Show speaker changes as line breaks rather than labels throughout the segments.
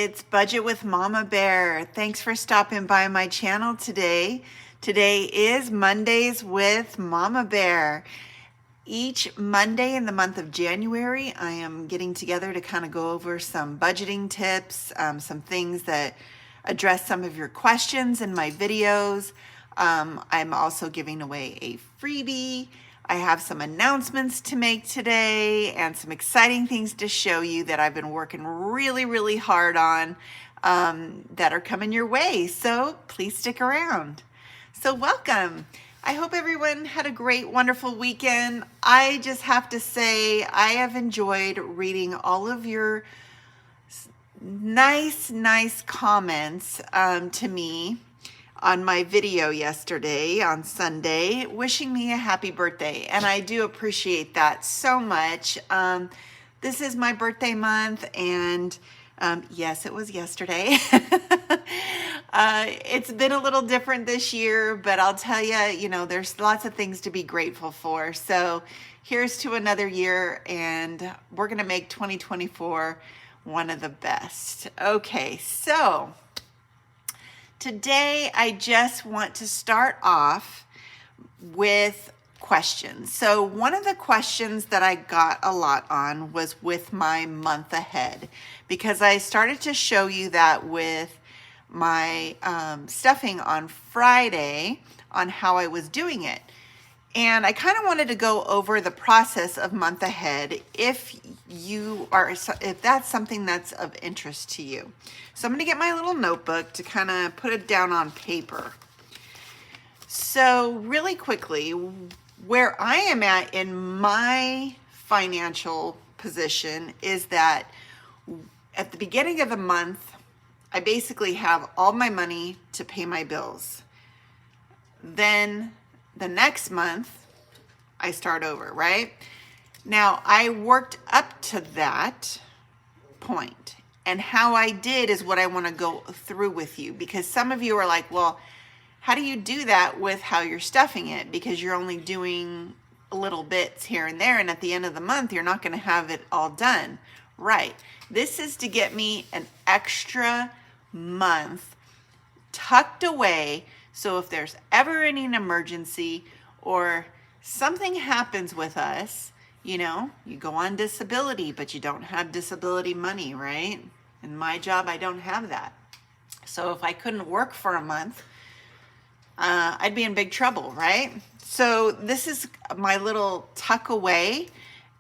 it's Budget with Mama Bear. Thanks for stopping by my channel today. Today is Mondays with Mama Bear. Each Monday in the month of January, I am getting together to kind of go over some budgeting tips, some things that address some of your questions in my videos. I'm also giving away a freebie. I have some announcements to make today and some exciting things to show you that I've been working really hard on that are coming your way. So please stick around. So welcome. I hope everyone had a great, wonderful weekend. I just have to say I have enjoyed reading all of your nice comments to me on my video yesterday on Sunday, wishing me a happy birthday. And I do appreciate that so much. This is my birthday month, and yes, it was yesterday. It's been a little different this year, but I'll tell you, there's lots of things to be grateful for. So here's to another year, and we're gonna make 2024 one of the best. Okay, so today, I just want to start off with questions. So one of the questions that I got a lot on was with my month ahead, because I started to show you that with my stuffing on Friday on how I was doing it. And I kind of wanted to go over the process of month ahead if that's something that's of interest to you. So I'm going to get my little notebook to kind of put it down on paper. So really quickly, where I am at in my financial position is that at the beginning of the month, I basically have all my money to pay my bills. Then the next month, I start over, right? Now, I worked up to that point, and how I did is what I want to go through with you, because some of you are like, well, how do you do that with how you're stuffing it? Because you're only doing little bits here and there, and at the end of the month, you're not going to have it all done. Right. This is to get me an extra month tucked away. So if there's ever any emergency or something happens with us, you go on disability, but you don't have disability money, right? In my job, I don't have that. So if I couldn't work for a month, I'd be in big trouble, right? So this is my little tuck away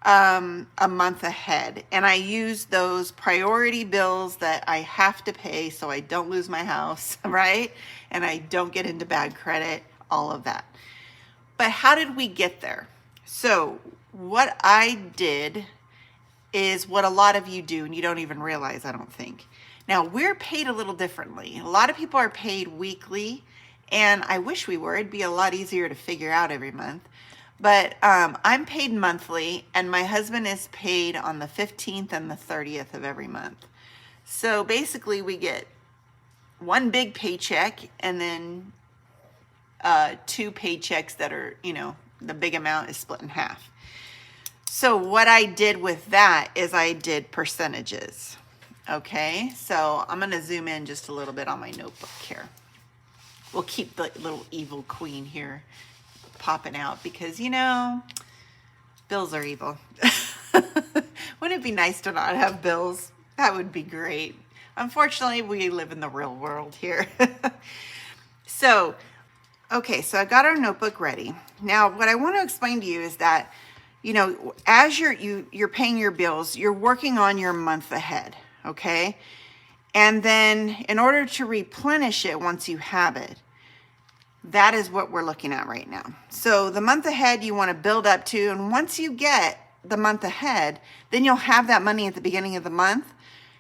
a month ahead. And I use those priority bills that I have to pay so I don't lose my house, right? And I don't get into bad credit, all of that. But how did we get there? So what I did is what a lot of you do, and you don't even realize, I don't think. Now, we're paid a little differently. A lot of people are paid weekly, and I wish we were. It'd be a lot easier to figure out every month. But I'm paid monthly, and my husband is paid on the 15th and the 30th of every month. So basically, we get one big paycheck and then two paychecks that are, the big amount is split in half. So what I did with that is I did percentages. Okay, so I'm going to zoom in just a little bit on my notebook here. We'll keep the little evil queen here popping out because, bills are evil. Wouldn't it be nice to not have bills? That would be great. Unfortunately, we live in the real world here. So I got our notebook ready. Now, what I want to explain to you is that, as you're paying your bills, you're working on your month ahead, okay? And then in order to replenish it once you have it, that is what we're looking at right now. So the month ahead you want to build up to, and once you get the month ahead, then you'll have that money at the beginning of the month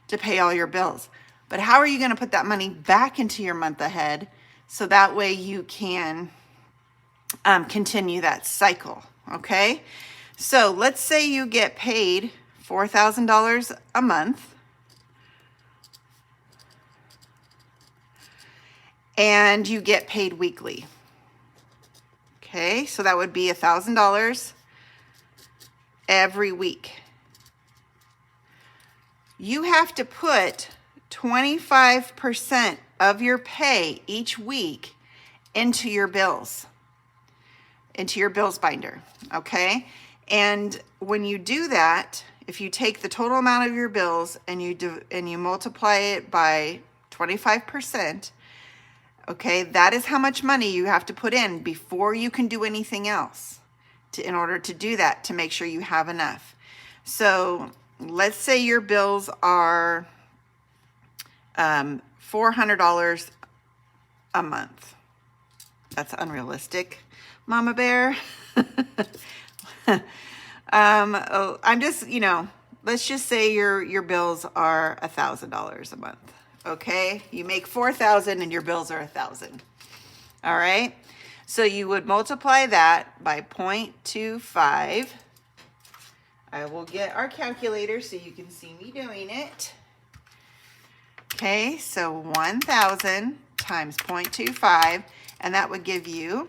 to pay all your bills. But how are you going to put that money back into your month ahead so that way you can continue that cycle, okay? So let's say you get paid $4,000 a month, and you get paid weekly. Okay, so that would be $1,000 every week. You have to put 25% of your pay each week into your bills binder, okay? And when you do that, if you take the total amount of your bills and you multiply it by 25%, okay, that is how much money you have to put in before you can do anything else in order to do that, to make sure you have enough. So let's say your bills are $400 a month. That's unrealistic, Mama Bear. I'm just, let's just say your bills are $1,000 a month. Okay, you make $4,000 and your bills are $1,000. All right, so you would multiply that by 0.25. I will get our calculator so you can see me doing it. Okay, so 1,000 times 0.25, and that would give you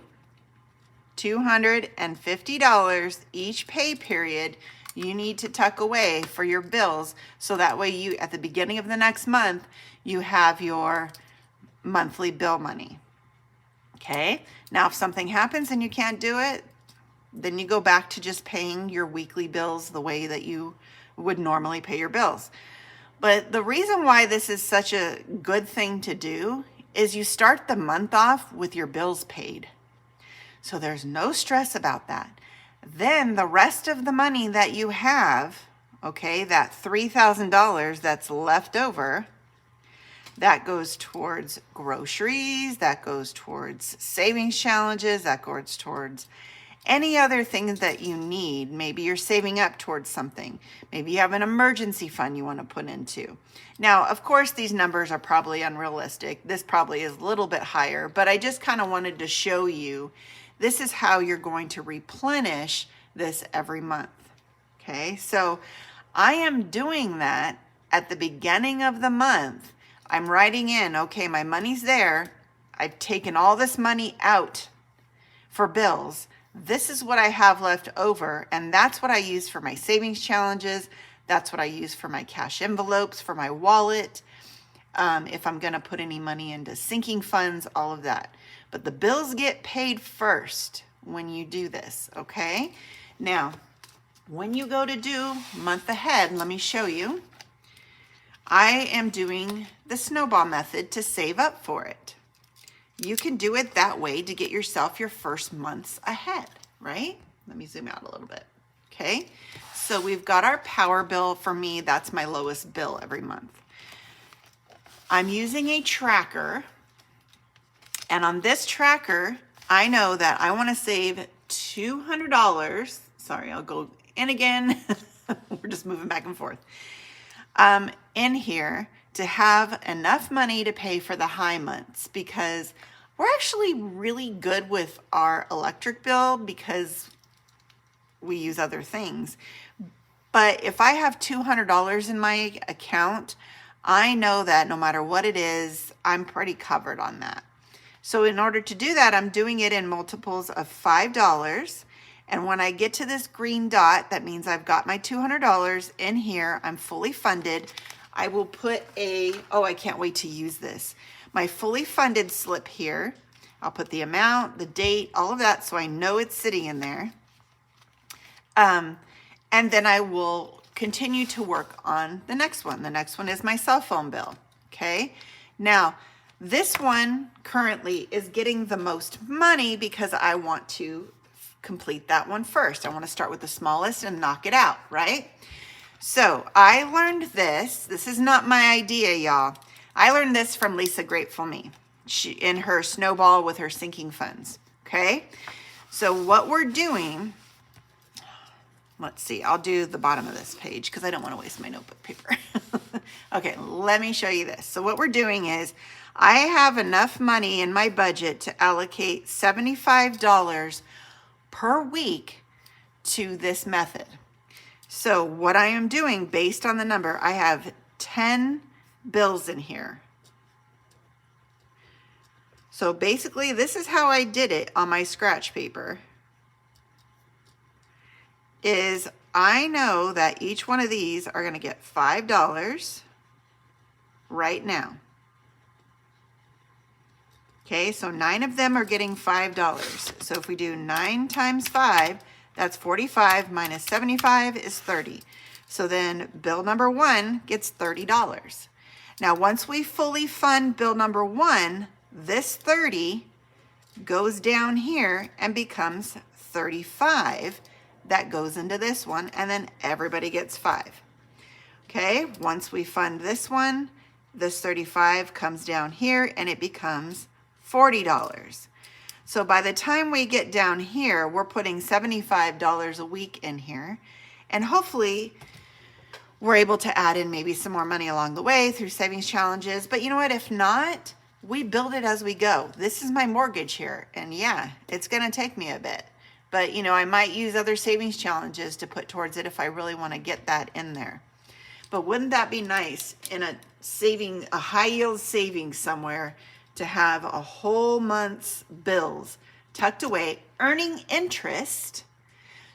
$250 each pay period you need to tuck away for your bills, so that way you, at the beginning of the next month, you have your monthly bill money. Okay, now if something happens and you can't do it, then you go back to just paying your weekly bills the way that you would normally pay your bills. But the reason why this is such a good thing to do is you start the month off with your bills paid. So there's no stress about that. Then the rest of the money that you have, okay, that $3,000 that's left over, that goes towards groceries, that goes towards savings challenges, that goes towards any other things that you need. Maybe you're saving up towards something. Maybe you have an emergency fund you want to put into. Now, of course, these numbers are probably unrealistic. This probably is a little bit higher, but I just kind of wanted to show you this is how you're going to replenish this every month. Okay, so I am doing that at the beginning of the month. I'm writing in, okay, my money's there. I've taken all this money out for bills. This is what I have left over, and that's what I use for my savings challenges. That's what I use for my cash envelopes, for my wallet. If I'm gonna put any money into sinking funds, all of that. But the bills get paid first when you do this, okay? Now, when you go to do month ahead, let me show you. I am doing the snowball method to save up for it. You can do it that way to get yourself your first months ahead, right? Let me zoom out a little bit, okay? So we've got our power bill. For me, that's my lowest bill every month. I'm using a tracker, and on this tracker, I know that I want to save $200. Sorry, I'll go in again. We're just moving back and forth. In here to have enough money to pay for the high months, because we're actually really good with our electric bill because we use other things. But if I have $200 in my account, I know that no matter what it is, I'm pretty covered on that. So in order to do that, I'm doing it in multiples of $5. And when I get to this green dot, that means I've got my $200 in here. I'm fully funded. I will put I can't wait to use this. My fully funded slip here. I'll put the amount, the date, all of that, so I know it's sitting in there. And then I will continue to work on the next one. The next one is my cell phone bill, okay? Now, this one currently is getting the most money because I want to complete that one first. I want to start with the smallest and knock it out, right? So I learned this. This is not my idea, y'all. I learned this from Lisa Grateful Me in her Snowball with her sinking funds, okay? So what we're doing, let's see, I'll do the bottom of this page because I don't want to waste my notebook paper. Okay, let me show you this. So what we're doing is I have enough money in my budget to allocate $75 per week to this method. So what I am doing based on the number, I have 10 bills in here. So basically this is how I did it on my scratch paper. Is I know that each one of these are going to get $5 right now. Okay, so 9 of them are getting $5. So if we do 9 times 5, that's 45 minus 75 is 30. So then bill number 1 gets $30. Now, once we fully fund bill number 1, this 30 goes down here and becomes 35. That goes into this one, and then everybody gets 5. Okay, once we fund this one, this 35 comes down here and it becomes $40. So by the time we get down here, we're putting $75 a week in here, and hopefully we're able to add in maybe some more money along the way through savings challenges. But you know what? If not, we build it as we go. This is my mortgage here, and yeah, it's going to take me a bit. But you know, I might use other savings challenges to put towards it if I really want to get that in there. But wouldn't that be nice in a high yield savings somewhere to have a whole month's bills tucked away, earning interest?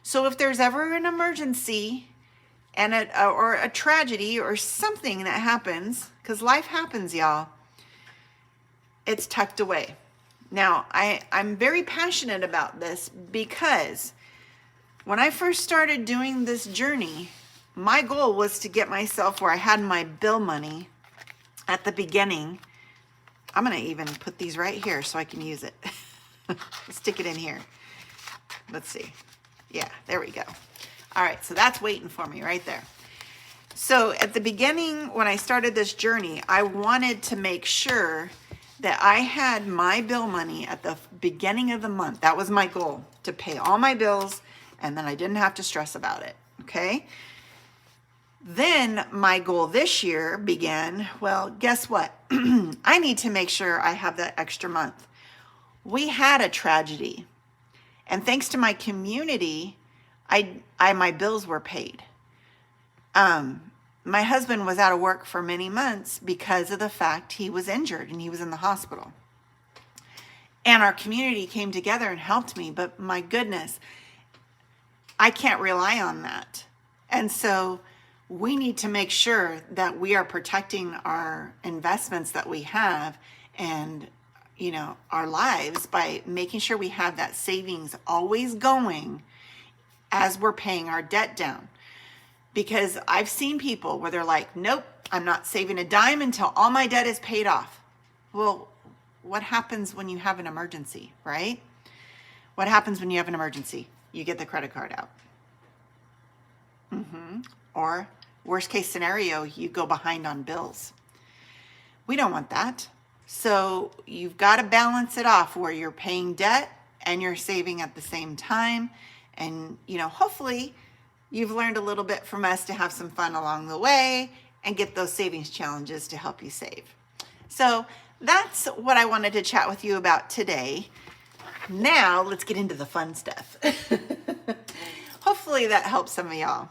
So if there's ever an emergency and or a tragedy or something that happens, because life happens, y'all, it's tucked away. Now, I'm very passionate about this because when I first started doing this journey, my goal was to get myself where I had my bill money at the beginning. I'm going to even put these right here so I can use it. Stick it in here. Let's see. Yeah, there we go. All right, so that's waiting for me right there. So at the beginning, when I started this journey, I wanted to make sure that I had my bill money at the beginning of the month. That was my goal, to pay all my bills, and then I didn't have to stress about it, okay? Then my goal this year began, well, guess what? I need to make sure I have that extra month. We had a tragedy, and thanks to my community, my bills were paid. My husband was out of work for many months because of the fact he was injured and he was in the hospital. And our community came together and helped me, but my goodness, I can't rely on that. And so we need to make sure that we are protecting our investments that we have and, you know, our lives by making sure we have that savings always going as we're paying our debt down. Because I've seen people where they're like, nope, I'm not saving a dime until all my debt is paid off. Well, what happens when you have an emergency, right? What happens when you have an emergency? You get the credit card out. Or worst case scenario, you go behind on bills. We don't want that. So you've got to balance it off where you're paying debt and you're saving at the same time. And, you know, hopefully you've learned a little bit from us to have some fun along the way and get those savings challenges to help you save. So that's what I wanted to chat with you about today. Now let's get into the fun stuff. Hopefully that helps some of y'all.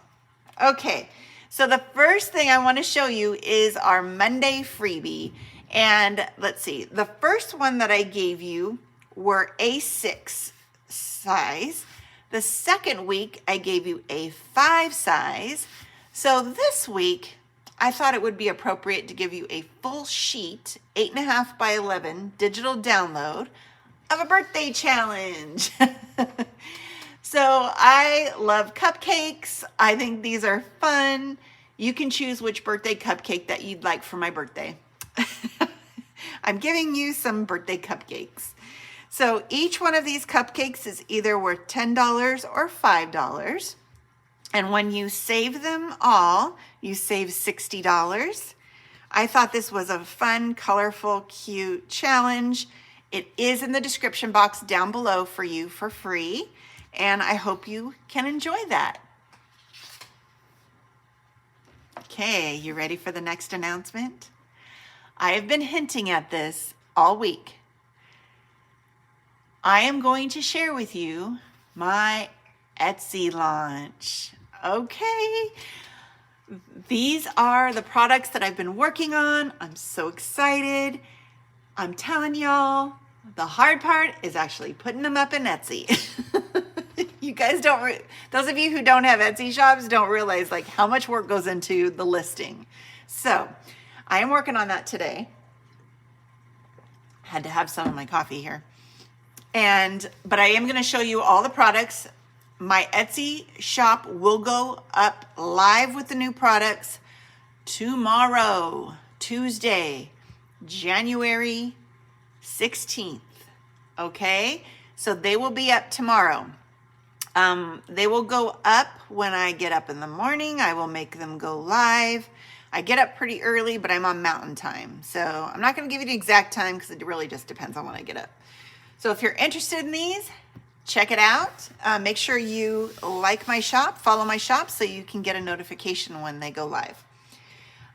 Okay, so the first thing I want to show you is our Monday freebie. And let's see, the first one that I gave you were A6 size. The second week, I gave you a 5 size. So this week, I thought it would be appropriate to give you a full sheet, 8.5 by 11 digital download of a birthday challenge. So I love cupcakes. I think these are fun. You can choose which birthday cupcake that you'd like for my birthday. I'm giving you some birthday cupcakes. So each one of these cupcakes is either worth $10 or $5. And when you save them all, you save $60. I thought this was a fun, colorful, cute challenge. It is in the description box down below for you for free. And I hope you can enjoy that. Okay, you ready for the next announcement? I have been hinting at this all week. I am going to share with you my Etsy launch. Okay. These are the products that I've been working on. I'm so excited. I'm telling y'all, the hard part is actually putting them up in Etsy. You guys those of you who don't have Etsy shops don't realize like how much work goes into the listing. So I am working on that today. Had to have some of my coffee here. But I am going to show you all the products. My Etsy shop will go up live with the new products tomorrow, Tuesday, January 16th. Okay, so they will be up tomorrow. They will go up when I get up in the morning. I will make them go live. I get up pretty early, but I'm on mountain time. So I'm not going to give you the exact time because it really just depends on when I get up. So if you're interested in these, check it out. Make sure you like my shop, follow my shop so you can get a notification when they go live.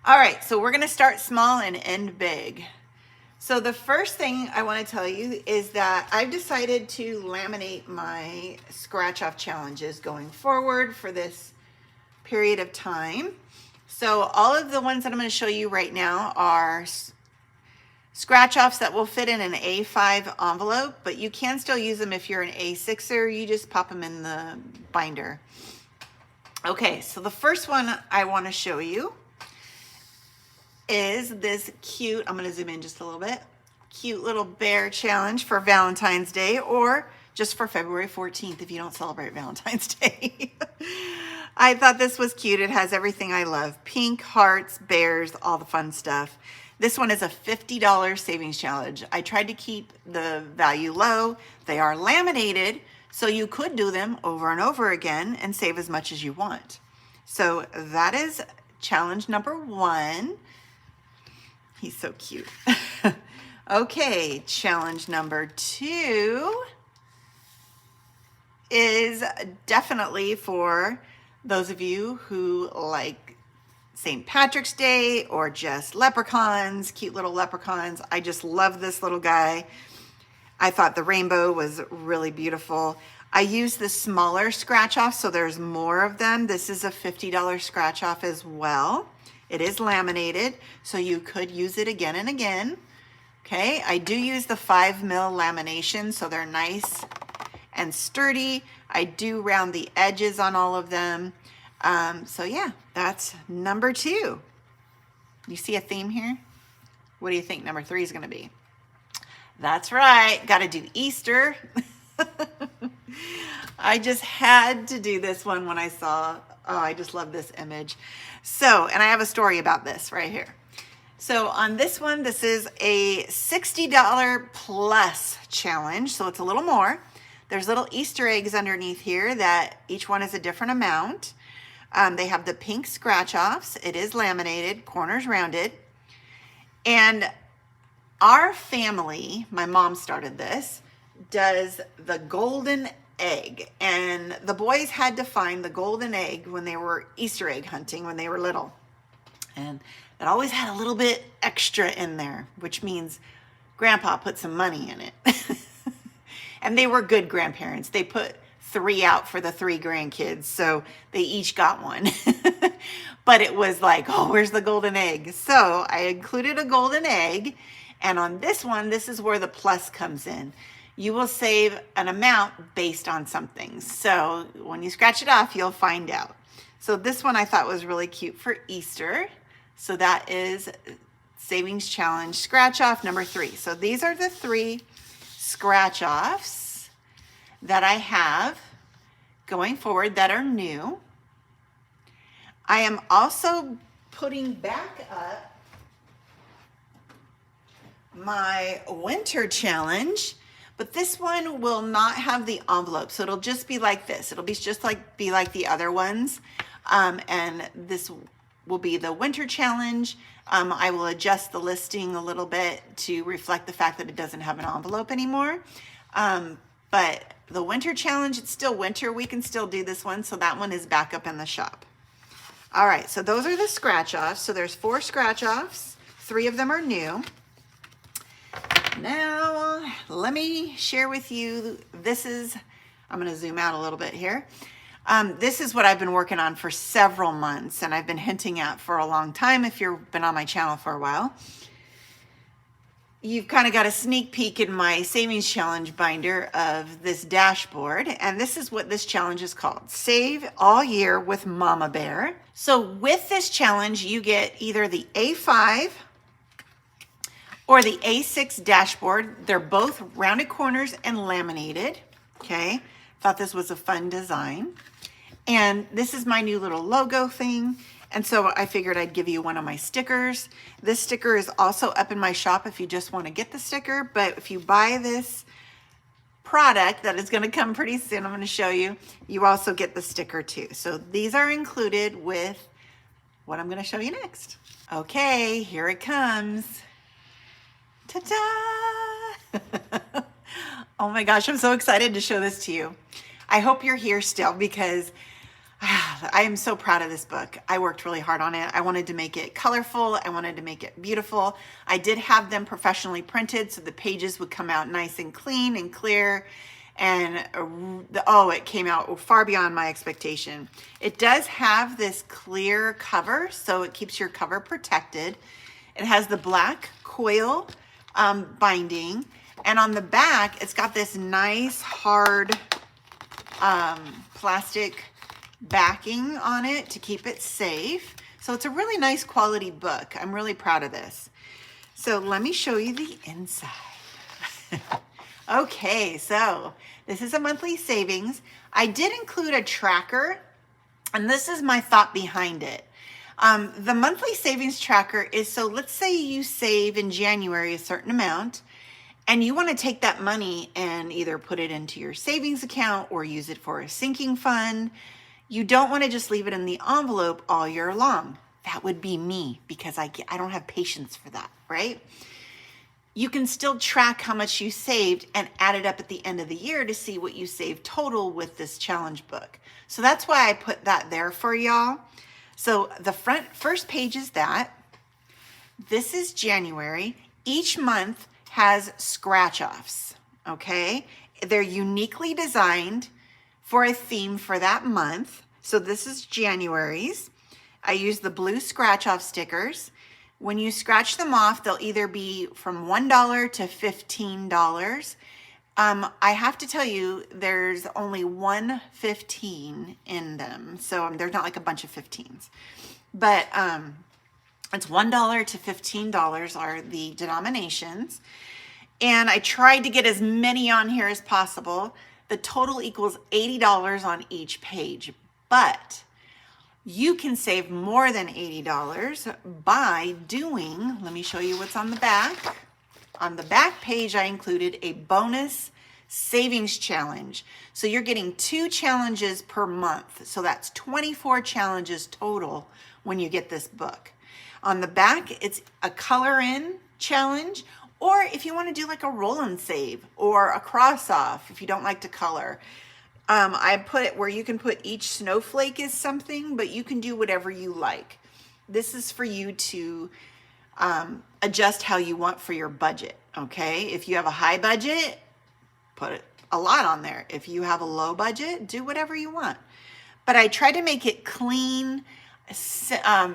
All right, so we're going to start small and end big. So the first thing I want to tell you is that I've decided to laminate my scratch off challenges going forward for this period of time. So all of the ones that I'm going to show you right now are scratch offs that will fit in an A5 envelope, but you can still use them if you're an A6er. You just pop them in the binder. Okay, so the first one I want to show you is this cute, I'm going to zoom in just a little bit, cute little bear challenge for Valentine's Day, or just for February 14th if you don't celebrate Valentine's Day. I thought this was cute. It has everything I love. Pink, hearts, bears, all the fun stuff. This one is a $50 savings challenge. I tried to keep the value low. They are laminated, so you could do them over and over again and save as much as you want. So that is challenge number 1. He's so cute. Okay, challenge number 2 is definitely for those of you who like St. Patrick's Day or just leprechauns, cute little leprechauns. I just love this little guy. I thought the rainbow was really beautiful. I used the smaller scratch off, so there's more of them. This is a $50 scratch off as well. It is laminated, so you could use it again and again. Okay, I do use the 5mm lamination, so they're nice and sturdy. I do round the edges on all of them. So yeah, that's number 2. You see a theme here? What do you think number 3 is going to be? That's right, got to do Easter. I just had to do this one when I saw, oh, I just love this image. So, and I have a story about this right here. So on this one, this is a $60 plus challenge. So it's a little more. There's little Easter eggs underneath here that each one is a different amount. They have the pink scratch offs. It is laminated, corners rounded. And our family, my mom started this, does the golden egg. And the boys had to find the golden egg when they were Easter egg hunting when they were little. And it always had a little bit extra in there, which means Grandpa put some money in it. And they were good grandparents. They put 3 out for the 3 grandkids, so they each got one. But it was like, oh, where's the golden egg? So I included a golden egg, and on this one, this is where the plus comes in. You will save an amount based on something. So when you scratch it off, you'll find out. So this one I thought was really cute for Easter. So that is Savings Challenge Scratch Off number 3. So these are the 3 scratch offs that I have going forward that are new. I am also putting back up my winter challenge, but this one will not have the envelope. So it'll just be like this. It'll be just like the other ones. And this will be the winter challenge. I will adjust the listing a little bit to reflect the fact that it doesn't have an envelope anymore. But the winter challenge, it's still winter. We can still do this one. So that one is back up in the shop. All right, so those are the scratch offs. So there's 4 scratch offs. 3 of them are new. Now, let me share with you, I'm going to zoom out a little bit here. This is what I've been working on for several months, and I've been hinting at for a long time if you've been on my channel for a while. you've kind of got a sneak peek in my savings challenge binder of this dashboard. And this is what this challenge is called. Save all year with Mama Bear. So with this challenge, you get either the A5 or the A6 dashboard. They're both rounded corners and laminated. Okay. Thought this was a fun design. And this is my new little logo thing. And so I figured I'd give you one of my stickers. This sticker is also up in my shop if you just want to get the sticker. But if you buy this product that is going to come pretty soon, I'm going to show you, you also get the sticker too. So these are included with what I'm going to show you next. Okay, here it comes. Ta-da! Oh my gosh, I'm so excited to show this to you. I hope you're here still because I am so proud of this book. I worked really hard on it. I wanted to make it colorful. I wanted to make it beautiful. I did have them professionally printed so the pages would come out nice and clean and clear. And it came out far beyond my expectation. It does have this clear cover, so it keeps your cover protected. It has the black coil binding. And on the back, it's got this nice hard plastic backing on it to keep it safe. So it's a really nice quality book. I'm really proud of this. So let me show you the inside. Okay, so this is a monthly savings. I did include a tracker, and this is my thought behind it. The monthly savings tracker is, so let's say you save in January a certain amount, and you want to take that money and either put it into your savings account or use it for a sinking fund. You don't want to just leave it in the envelope all year long. That would be me because I don't have patience for that, right? You can still track how much you saved and add it up at the end of the year to see what you saved total with this challenge book. So that's why I put that there for y'all. So the first page is that. This is January. Each month has scratch offs, okay? They're uniquely designed for a theme for that month. So this is January's. I use the blue scratch off stickers. When you scratch them off, they'll either be from $1 to $15. I have to tell you, there's only one 15 in them. So there's not like a bunch of 15s. But it's $1 to $15 are the denominations. And I tried to get as many on here as possible. The total equals $80 on each page. But you can save more than $80 by doing, let me show you what's on the back. On the back page, I included a bonus savings challenge. So you're getting 2 challenges per month. So that's 24 challenges total when you get this book. On the back, it's a color in challenge, or if you want to do like a roll and save or a cross off, if you don't like to color. I put it where you can put each snowflake is something, but you can do whatever you like. This is for you to adjust how you want for your budget, okay? If you have a high budget, put a lot on there. If you have a low budget, do whatever you want. But I try to make it clean,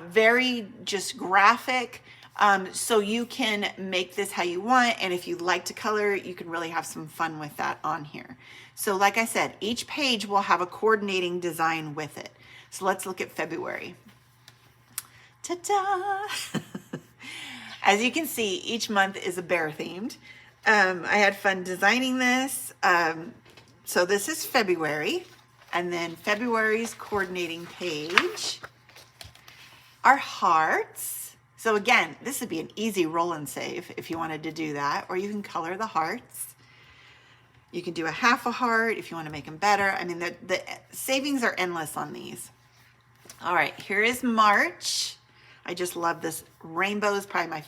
very just graphic, so you can make this how you want. And if you like to color, you can really have some fun with that on here. So like I said, each page will have a coordinating design with it. So let's look at February. Ta-da! As you can see, each month is a bear themed. I had fun designing this. So this is February, and then February's coordinating page are hearts. So again, this would be an easy roll and save if you wanted to do that, or you can color the hearts. You can do a half a heart if you want to make them better. I mean, the savings are endless on these. All right, here is March. I just love this. Rainbow is probably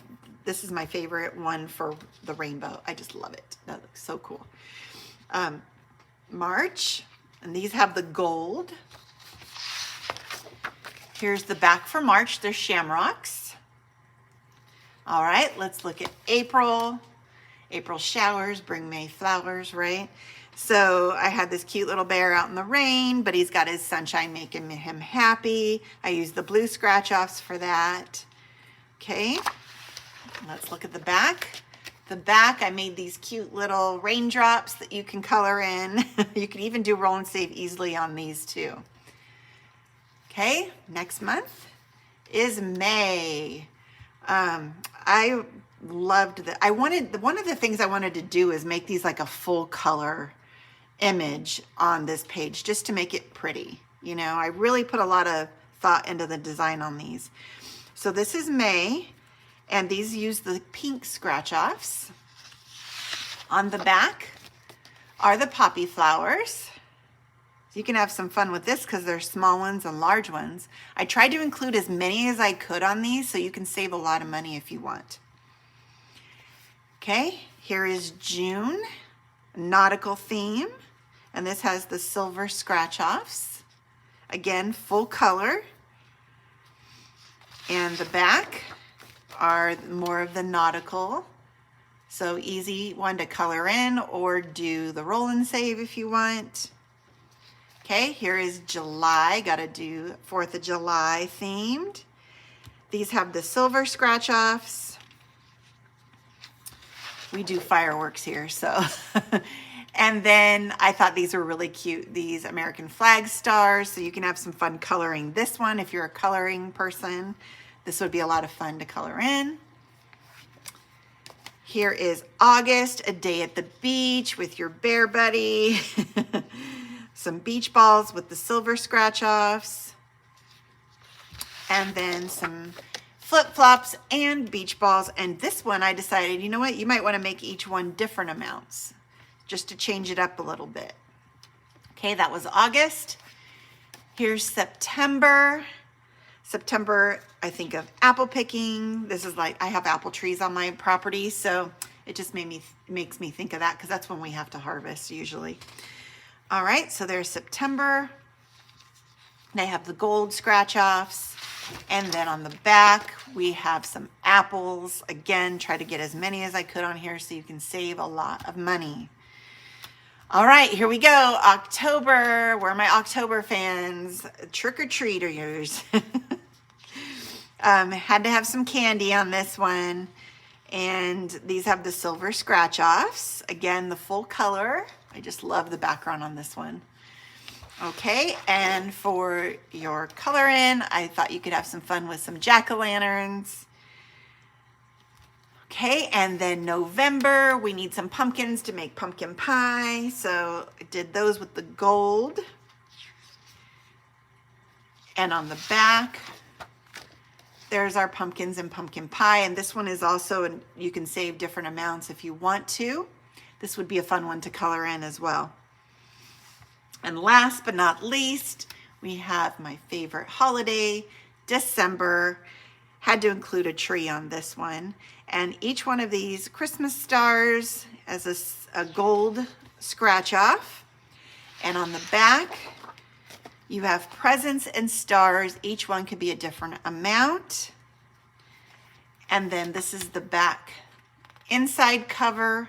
this is my favorite one for the rainbow. I just love it. That looks so cool. March, and these have the gold. Here's the back for March. They're shamrocks. All right, let's look at April. April showers bring May flowers, right? So I had this cute little bear out in the rain, but he's got his sunshine making him happy. I used the blue scratch offs for that. Okay, let's look at the back. The back, I made these cute little raindrops that you can color in. You can even do roll and save easily on these too. Okay, next month is May. I loved that. One of the things I wanted to do is make these like a full color image on this page just to make it pretty. You know, I really put a lot of thought into the design on these. So this is May, and these use the pink scratch offs. On the back are the poppy flowers. So you can have some fun with this because there's small ones and large ones. I tried to include as many as I could on these so you can save a lot of money if you want. Okay, here is June, nautical theme, and this has the silver scratch offs. Again, full color. And the back are more of the nautical. So easy one to color in or do the roll and save if you want. Okay, here is July. Got to do 4th of July themed. These have the silver scratch offs. We do fireworks here, so. And then I thought these were really cute, these American flag stars. So you can have some fun coloring this one if you're a coloring person. This would be a lot of fun to color in. Here is August, a day at the beach with your bear buddy. Some beach balls with the silver scratch offs. And then some flip-flops and beach balls. And this one I decided, you know what, you might want to make each one different amounts just to change it up a little bit. Okay, that was August. Here's September. September, I think of apple picking. This is like, I have apple trees on my property, so it just makes me think of that because that's when we have to harvest usually. All right, so there's September. They have the gold scratch offs. And then on the back, we have some apples. Again, try to get as many as I could on here so you can save a lot of money. All right, here we go. October. Where are my October fans? Trick-or-treaters. Had to have some candy on this one. And these have the silver scratch offs. Again, the full color. I just love the background on this one. Okay, and for your color in, I thought you could have some fun with some jack-o'-lanterns. Okay, and then November, we need some pumpkins to make pumpkin pie. So I did those with the gold. And on the back, there's our pumpkins and pumpkin pie. And this one is also, you can save different amounts if you want to. This would be a fun one to color in as well. And last but not least, we have my favorite holiday, December. Had to include a tree on this one. And each one of these Christmas stars as a gold scratch off. And on the back, you have presents and stars. Each one could be a different amount. And then this is the back inside cover.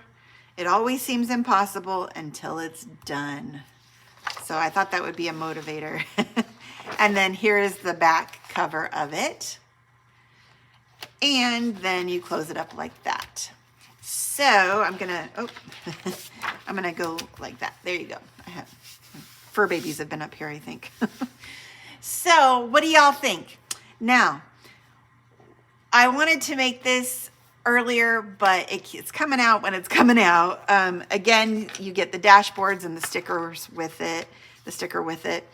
It always seems impossible until it's done. So I thought that would be a motivator. And then here is the back cover of it. And then you close it up like that. So I'm gonna, I'm gonna go like that. There you go. I have, fur babies have been up here, I think. So what do y'all think? Now, I wanted to make this earlier, but it's coming out when it's coming out. Again, you get the dashboards and the stickers with it, the sticker with it.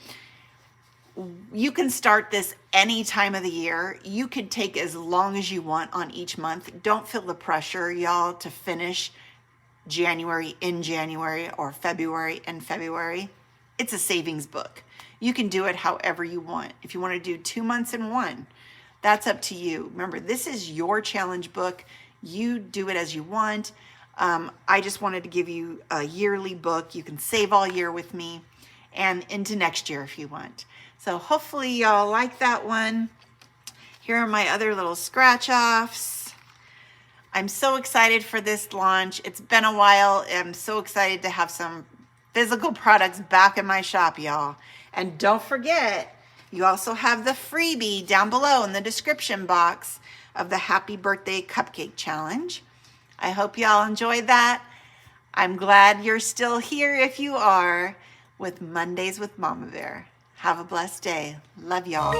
You can start this any time of the year. You could take as long as you want on each month. Don't feel the pressure, y'all, to finish January in January or February in February. It's a savings book. You can do it however you want. If you want to do 2 months in one, that's up to you. Remember, this is your challenge book. You do it as you want. I just wanted to give you a yearly book. You can save all year with me and into next year if you want. So hopefully y'all like that one. Here are my other little scratch offs. I'm so excited for this launch. It's been a while. I'm so excited to have some physical products back in my shop, y'all. And don't forget, you also have the freebie down below in the description box of the Happy Birthday Cupcake Challenge. I hope y'all enjoyed that. I'm glad you're still here if you are with Mondays with Mama Bear. Have a blessed day. Love y'all.